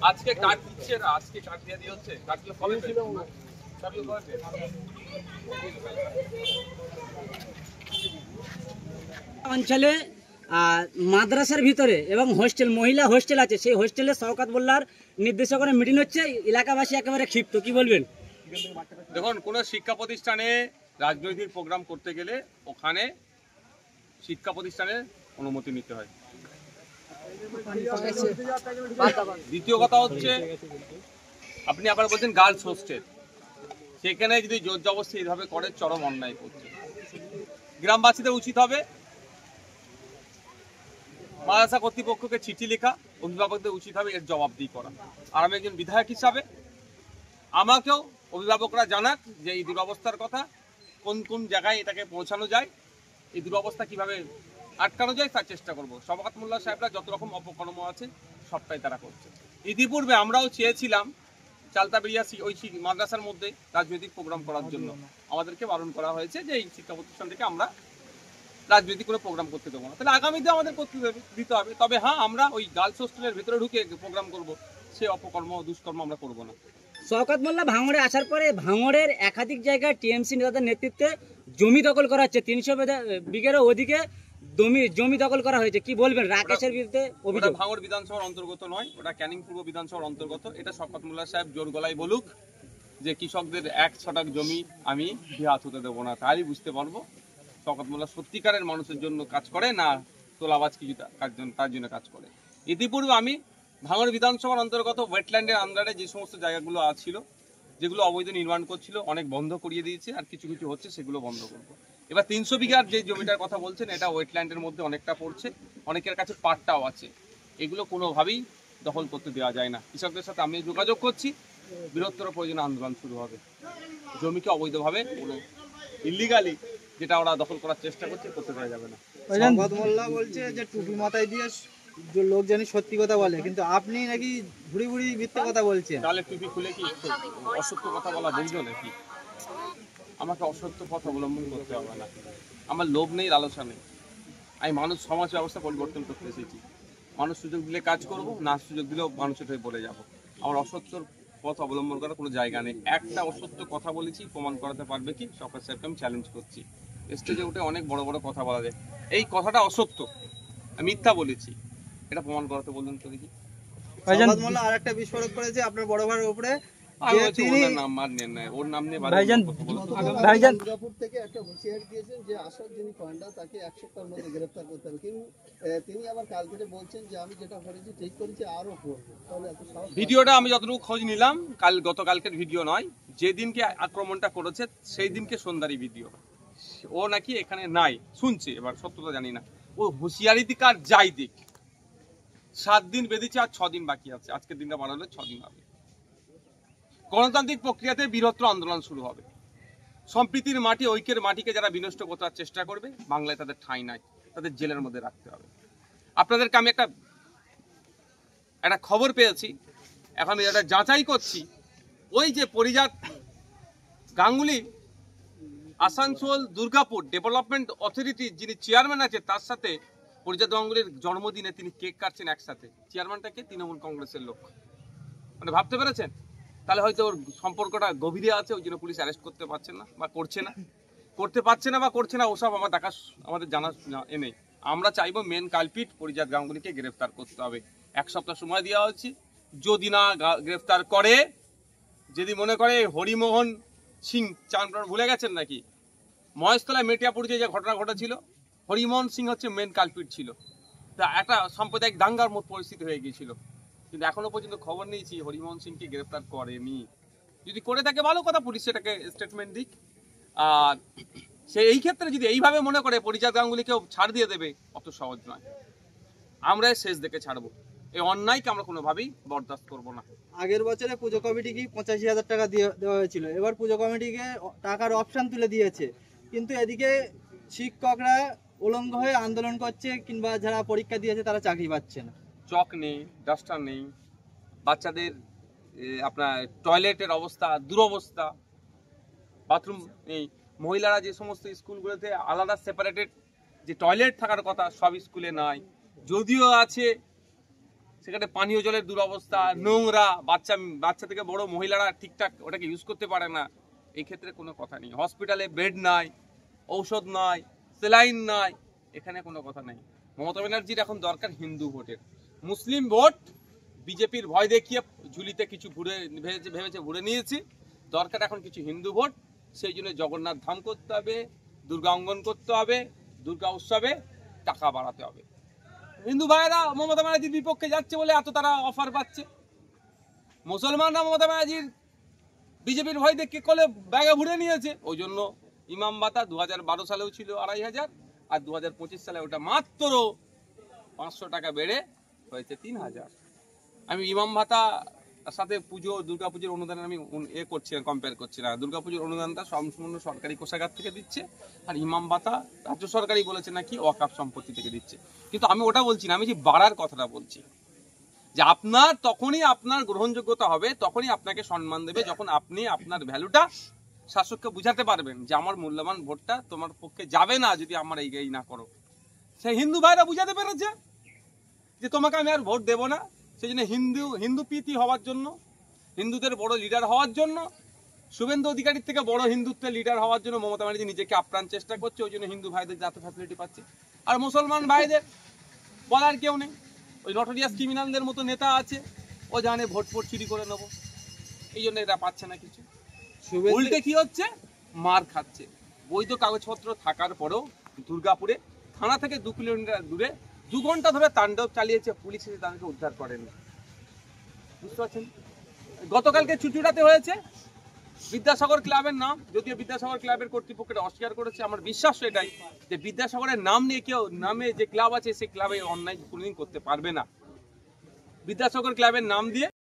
আজকে কার্ড দিচ্ছে না, আজকে কার্ড দিয়ে হচ্ছে, কার্ডগুলো কবে ছিল? অঞ্চলে মাদ্রাসার ভিতরে এবং হোস্টেল, মহিলা হোস্টেল আছে, সেই হোস্টেলে শওকত মোল্লার নির্দেশনা মিটিং হচ্ছে, এলাকাবাসী একেবারে ক্ষিপ্ত, কি বলবেন? দেখুন, কোনো শিক্ষা প্রতিষ্ঠানে রাজনৈতিক প্রোগ্রাম করতে গেলে ওখানে শিক্ষা প্রতিষ্ঠানের অনুমতি নিতে হয়। দ্বিতীয় কথা হচ্ছে, আপনি আবার বলছেন গার্লস হোস্টেল, সেখানে যদি জোর জবরদস্তি এইভাবে করে চরম অন্যায় করছে। গ্রামবাসীদের উচিত হবে মাদ্রাসা কর্তৃপক্ষকে চিঠি লেখা, অভিভাবকদের উচিত হবে এর জবাবদিহি করা। আর আমি একজন বিধায়ক হিসাবে আমাকেও অভিভাবকরা জানাক যে এই দুরবস্থার কথা, কোন কোন জায়গায় এটাকে পৌঁছানো যায়, এই দুরবস্থা কিভাবে আটকানো যায় তার চেষ্টা করব। শওকত মোল্লা সাহেবরা যত রকম অপকর্ম আছে সবটাই তারা করছে। ইতিপূর্বে আমরাও চেয়েছিলাম চালতাবেড়িয়া ওই মাদ্রাসার মধ্যে রাজনৈতিক প্রোগ্রাম করার জন্য, আমাদেরকে বারণ করা হয়েছে যে এই শিক্ষা প্রতিষ্ঠান থেকে আমরা রাজনৈতিক কোনো প্রোগ্রাম করতে দেবো না। তাহলে আগামীতে আমাদের করতে দিতে হবে। তবে হ্যাঁ, আমরা ওই গার্লস হোস্টেলের ভিতরে ঢুকে প্রোগ্রাম করব, সে অপকর্ম দুষ্কর্ম আমরা করবো না। শওকত মোল্লা ভাঙড়ে আসার পরে ভাঙড়ের একাধিক জায়গায় টিএমসি নেতাদের নেতৃত্বে জমি দখল করা হচ্ছে, 300 বিঘেরও ওদিকে জমি দখল করা হয়েছে, কি বলবেন? রাকেশের বিরুদ্ধে অভিযোগ। ভাঙড় বিধানসভার অন্তর্গত নয়, ওটা ক্যানিং পূর্ব বিধানসভার অন্তর্গত। এটা শওকত মোল্লা সাহেব জোর গলায় বলুক যে কৃষকদের 1 ছটাক জমি আমি হাত হতে দেবো না, তাহলেই বুঝতে পারবো শওকত মোল্লা সত্যিকারের মানুষের জন্য কাজ করে না তোলাবাজ কিছু তার জন্য কাজ করে। ইতিপূর্বে আমি ভাঙড় বিধানসভার অন্তর্গত ওয়েটল্যান্ডের আন্ডারে যে সমস্ত জায়গাগুলো ছিল, যেগুলো অবৈধ নির্মাণ করছিল, অনেক বন্ধ করিয়ে দিয়েছে, আর কিছু কিছু হচ্ছে, সেগুলো বন্ধ করবো। এবার 300 বিঘার যে জমিটার কথা বলছেন, এটা ওয়েটল্যান্ডের মধ্যে অনেকটা পড়ছে, অনেকের কাছে পাট্টাও আছে, এগুলো কোনোভাবেই দখল করতে দেওয়া যায় না। কৃষকদের সাথে আমি যোগাযোগ করছি, বৃহত্তর প্রয়োজনে আন্দোলন শুরু হবে। জমিকে অবৈধভাবে ইলিগালি যেটা ওরা দখল করার চেষ্টা করছে, করতে দেওয়া যাবে না। শওকত মোল্লা বলছে যে টুপি মাথায় দিয়ে লোক জানি সত্যি কথা বলে, কিন্তু আপনি নাকি ভুড়ি ভুড়ি মিথ্যে কথা বলছেন। তাহলে টুপি খুলে কি অসত্য কথা বলা বুঝলো নাকি? আমাকে অসত্য পথ অবলম্বন করতে হবে না। আমার লোভ নেই, লালসা নেই। আমি মানুষ সমাজ ব্যবস্থা পরিবর্তন করতে এসেছি। মানুষ সুযোগ দিলে কাজ করব, না সুযোগ দিলেও মানুষের হয়ে বলে যাব। আমার অসত্যর পথ অবলম্বন করার কোনো জায়গা নেই। একটা অসত্য কথা বলেছি, প্রমাণ করাতে পারবে কি? শওকত সাহেবকে আমি চ্যালেঞ্জ করছি। স্টেজে উঠে অনেক বড় বড় কথা বলা যায়, এই কথাটা অসত্য, আমি মিথ্যা বলেছি, এটা প্রমাণ করাতে বলুন তো দেখি। শওকত মোল্লা আরেকটা বিস্ফোরক করেছে আপনার বড় ভাইয়ের উপরে, ওর নাম নিয়ে দুর্গাপুর থেকে একটা হুঁশিয়ারি দিয়েছেন যে আসাদ যিনি কমান্ডার তাকে 1 সপ্তাহের মধ্যে গ্রেফতার করতে হবে, কিন্তু তিনি আবার কালকে বলছেন যে আমি যেটা করেছি ঠিক করেছি, আরো করবো। তাহলে এত সাহস? ভিডিওটা আমি যতটুকু খোঁজ নিলাম, গতকালকের ভিডিও নয়, যেদিনকে আক্রমণটা করেছে সেই দিনকে সন্ধ্যারই ভিডিও। ও নাকি এখানে নাই শুনছি, এবার সত্যতা জানি না। ও হুঁশিয়ারি দিক আর যাই দিক, 7 দিন বেঁধেছে আর 6 দিন বাকি আছে। আজকের দিনটা বাড়ালে 6 দিন হবে। গণতান্ত্রিক প্রক্রিয়াতে বৃহত্তর আন্দোলন শুরু হবে। সম্প্রীতির মাটি, ঐক্যের মাটিকে যারা বিনষ্ট করার চেষ্টা করবে, বাংলায় তাদের ঠাঁই নাই, তাদের জেলের মধ্যে রাখতে হবে। আপনাদেরকে আমি একটা খবর পেয়েছি, এখন আমি এটা যাচাই করছি। ওই যে পরিজাত গাঙ্গুলি আসানসোল দুর্গাপুর ডেভেলপমেন্ট অথরিটি যিনি চেয়ারম্যান আছে, তার সাথে পরিজাত গাঙ্গুলির জন্মদিনে তিনি কেক কাটছেন একসাথে। চেয়ারম্যানটাকে তৃণমূল কংগ্রেসের লোক, মানে ভাবতে পেরেছেন? তাহলে হয়তো ওর সম্পর্কটা গভীরে আছে, ওই জন্য পুলিশ অ্যারেস্ট করতে পারছে না বা করছে না, ওসব আমাদের জানা নেই। আমরা চাইবো মেন কালপিট পরিজাত গাঙ্গুলিকে গ্রেফতার করতে হবে। 1 সপ্তাহ সময় দেওয়া হচ্ছে, যদি না গ্রেফতার করে, যদি মনে করে হরিমোহন সিং চাঁদপুর ভুলে গেছেন নাকি, মহেশতলায় মেটিয়াপুর যে ঘটনা ঘটেছিল, হরিমোহন সিং হচ্ছে মেন কালপিট ছিল। তা একটা সাম্প্রদায়িক দাঙ্গার মতো পরিস্থিতি হয়ে গিয়েছিল, কিন্তু এখনো পর্যন্ত খবর নিয়েছি হরিমোহন সিংকে গ্রেফতার করেনি। যদি করে থাকে ভালো কথা, পুলিশ সেটাকে স্টেটমেন্ট দিক। আর সে এই ক্ষেত্রে যদি এইভাবে মনে করে পরিজাত গাঙ্গুলিকেও ছাড় দিয়ে দেবে, অত সহজ নয়। আমরা শেষ দেখে ছাড়বো, এই অন্যায়কে আমরা কোনোভাবেই বরদাস্ত করবো না। আগের বছরে পুজো কমিটিকে 85,000 টাকা দেওয়া হয়েছিল, এবার পুজো কমিটিকে টাকার অপশন তুলে দিয়েছে, কিন্তু এদিকে শিক্ষকরা উলঙ্গ হয়ে আন্দোলন করছে, কিংবা যারা পরীক্ষা দিয়েছে তারা চাকরি পাচ্ছে না। চক নেই, ডাস্টার নেই, বাচ্চাদের আপনার টয়লেটের অবস্থা দুরবস্থা, বাথরুম নেই। মহিলারা যে সমস্ত স্কুলগুলোতে আলাদা সেপারেটেড যে টয়লেট থাকার কথা সব স্কুলে নাই, যদিও আছে সেখানে পানীয় জলের দুরবস্থা, নোংরা, বাচ্চা থেকে বড় মহিলারা ঠিকঠাক ওটাকে ইউজ করতে পারে না। এই ক্ষেত্রে কোনো কথা নেই। হসপিটালে বেড নাই, ঔষধ নাই, সেলাইন নাই, এখানে কোনো কথা নেই। মমতা ব্যানার্জির এখন দরকার হিন্দু ভোটের। মুসলিম ভোট বিজেপির ভয় দেখিয়ে ঝুলিতে কিছু ভেবেছে ঘুরে নিয়েছি। দরকার এখন কিছু হিন্দু ভোট। সেই জন্য জগন্নাথ ধাম করতে হবে, দুর্গা অঙ্গন করতে হবে, দুর্গা উৎসবে টাকা বাড়াতে হবে। হিন্দু ভাইয়েরা মমতা ব্যানার্জির বিপক্ষে যাচ্ছে বলে এত তারা অফার পাচ্ছে। মুসলমানরা মমতা ব্যানার্জির বিজেপির ভয় দেখে কলে ব্যাগে ভরে নিয়েছে। ওই জন্য ইমাম ভাতা 2012 সালেও ছিল 2500, আর 2025 সালে ওটা মাত্র 500 টাকা বেড়ে হয়েছে 3000। আমি ইমাম ভাতা সাথে দুর্গাপুজোর অনুদান আমি করছি না, কম্পেয়ার করছি না। দুর্গাপুজোর অনুদানটা সম্পূর্ণ সরকারি কোষাগার থেকে দিচ্ছে, আর ইমাম ভাতা রাজ্য সরকারই বলেছে নাকি ওয়াকফ সম্পত্তি থেকে দিচ্ছে। কিন্তু আমি ওটা বলছি না, আমি যে বাড়ার কথাটা বলছি, যে আপনার তখনই আপনার গ্রহণযোগ্যতা হবে, তখনই আপনাকে সম্মান দেবে যখন আপনি আপনার ভ্যালুটা শাসককে বুঝাতে পারবেন যে আমার মূল্যবান ভোটটা তোমার পক্ষে যাবে না যদি আমার এই না করো। সেই হিন্দু ভাইরা বুঝাতে পেরেছে যে তোমাকে আমি আর ভোট দেবো না। সেই জন্য হিন্দু প্রীতি হওয়ার জন্য, হিন্দুদের বড় লিডার হওয়ার জন্য, শুভেন্দু অধিকারীর থেকে বড় হিন্দুত্বের লিডার হওয়ার জন্য মমতা ব্যানার্জি নিজেকে আপ্রাণ চেষ্টা করছে। ওই জন্য হিন্দু ভাইদের যাতে ফ্যাসিলিটি পাচ্ছে, আর মুসলমান ভাইদের বলার কেউ নেই। ওই নটোরিয়াস ক্রিমিনালদের মতো নেতা আছে, ও জানে ভোট চুরি করে নেবো, এই জন্য এরা পাচ্ছে না কিছু। উল্টে কি হচ্ছে, মার খাচ্ছে। বৈধ কাগজপত্র থাকার পরেও দুর্গাপুরে থানা থেকে 2 কিলোমিটার দূরে 2 ঘন্টা ধরে তাণ্ডব চালিয়েছে পুলিশ, এসে তাদেরকে উদ্ধার করেনি। বুঝতে পারছেন? গতকালকে চুচুড়াতে হয়েছে বিদ্যাসাগর ক্লাবের নাম, যদিও বিদ্যাসাগর ক্লাবের কর্তৃপক্ষটা অস্বীকার করেছে। আমার বিশ্বাস এটাই যে বিদ্যাসাগরের নাম নিয়ে কেউ নামে যে ক্লাব আছে সেই ক্লাবে অন্যায় কোনোদিন করতে পারবে না। বিদ্যাসাগর ক্লাবের নাম দিয়ে